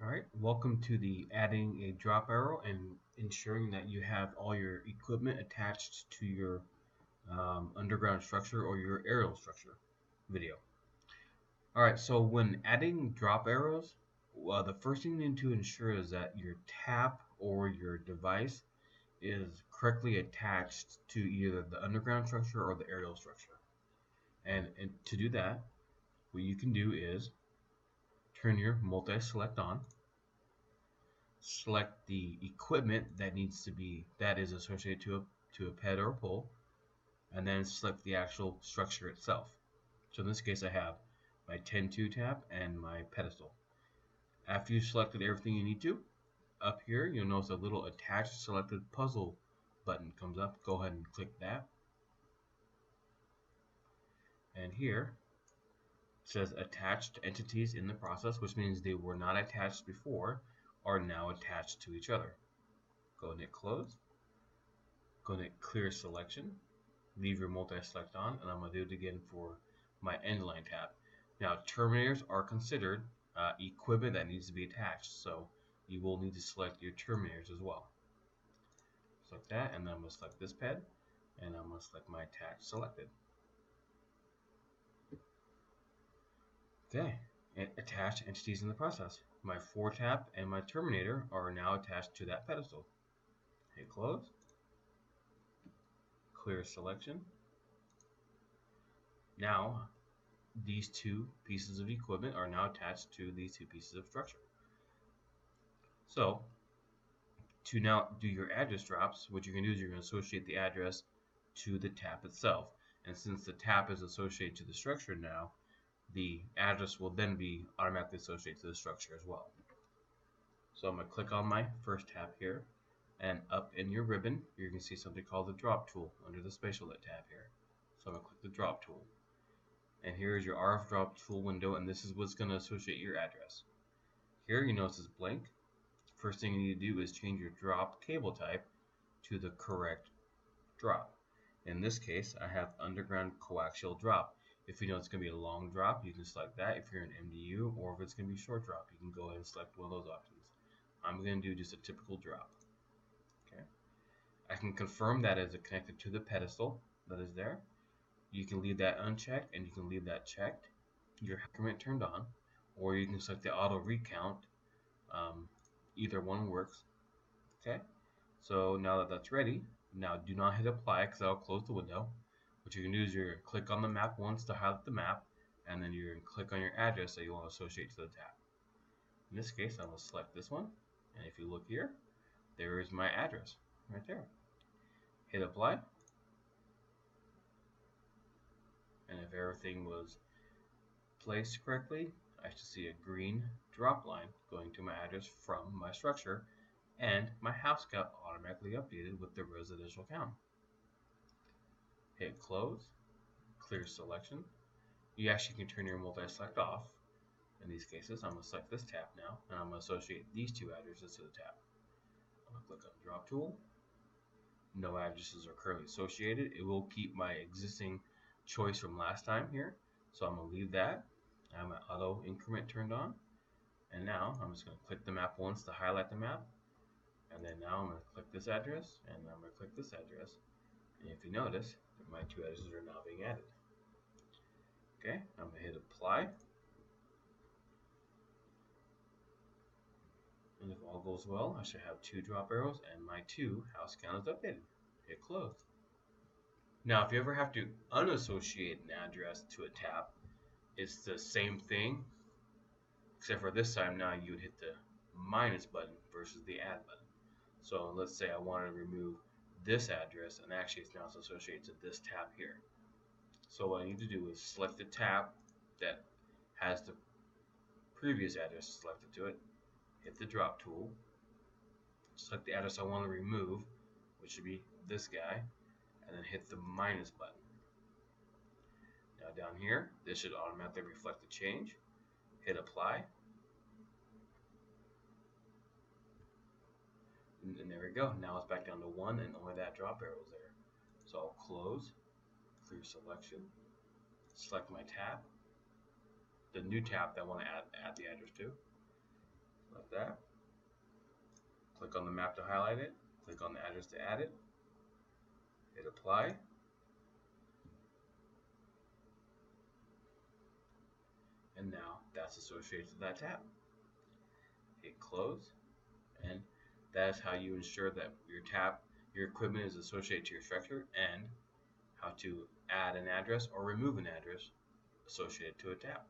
Alright, welcome to the adding a drop arrow and ensuring that you have all your equipment attached to your underground structure or your aerial structure video. Alright, so when adding drop arrows, the first thing you need to ensure is that your tap or your device is correctly attached to either the underground structure or the aerial structure. And to do that, what you can do is turn your multi-select on, select the equipment that is associated to a ped or a pole, and then select the actual structure itself. So in this case I have my 10-2 tap and my pedestal. After you've selected everything you need to, up here you'll notice a little attached selected puzzle button comes up. Go ahead and click that. And here it says attached entities in the process, which means they were not attached before, are now attached to each other. Go ahead and hit close. Go ahead and hit clear selection. Leave your multi-select on, and I'm going to do it again for my end line tab. Now terminators are considered equipment that needs to be attached, so you will need to select your terminators as well. Select that, and then I'm going to select this ped, and I'm going to select my attached selected. Okay, and attached entities in the process. My 4 tap and my terminator are now attached to that pedestal. Hit close. Clear selection. Now these two pieces of equipment are now attached to these two pieces of structure. So to now do your address drops, what you're going to do is you're going to associate the address to the tap itself. And since the tap is associated to the structure now, the address will then be automatically associated to the structure as well. So I'm going to click on my first tap here, and up in your ribbon you're going to see something called the drop tool under the spatial tab here. So I'm going to click the drop tool, and here is your RF drop tool window, and this is what's going to associate your address. Here you notice it's blank. First thing you need to do is change your drop cable type to the correct drop. In this case I have underground coaxial drop. If you know it's going to be a long drop, you can select that if you're an MDU, or if it's going to be short drop, you can go ahead and select one of those options. I'm going to do just a typical drop. Okay. I can confirm that it's connected to the pedestal that is there. You can leave that unchecked, and you can leave that checked, your increment turned on, or you can select the auto recount. Either one works. Okay. So now that that's ready, now do not hit apply because that'll close the window. What you can do is you're going to click on the map once to highlight the map, and then you're going to click on your address that you want to associate to the tab. In this case, I'm going to select this one, and if you look here, there is my address right there. Hit apply, and if everything was placed correctly, I should see a green drop line going to my address from my structure, and my house got automatically updated with the residential count. Hit close, clear selection. You actually can turn your multi-select off. In these cases, I'm going to select this tab now, and I'm going to associate these two addresses to the tab. I'm going to click on drop tool. No addresses are currently associated. It will keep my existing choice from last time here, so I'm going to leave that. I have my auto increment turned on, and now I'm just going to click the map once to highlight the map, and then now I'm going to click this address, and I'm going to click this address, and if you notice, my two addresses are now being added. Okay, I'm going to hit apply, and if all goes well, I should have 2 drop arrows and my 2 house count is updated. Hit close. Now if you ever have to unassociate an address to a tap, it's the same thing, except for this time now you would hit the minus button versus the add button. So let's say I wanted to remove this address, and actually it's now associated to this tab here. So what I need to do is select the tab that has the previous address selected to it, hit the drop tool, select the address I want to remove, which should be this guy, and then hit the minus button. Now down here, this should automatically reflect the change. Hit apply, and there we go. Now it's back down to 1, and only that drop arrow is there. So I'll close, clear selection, select my tab, the new tab that I want to add the address to. Like Click on the map to highlight it, click on the address to add it, hit apply, and now that's associated to that tab. Hit close, and that is how you ensure that your equipment is associated to your structure, and how to add an address or remove an address associated to a tab.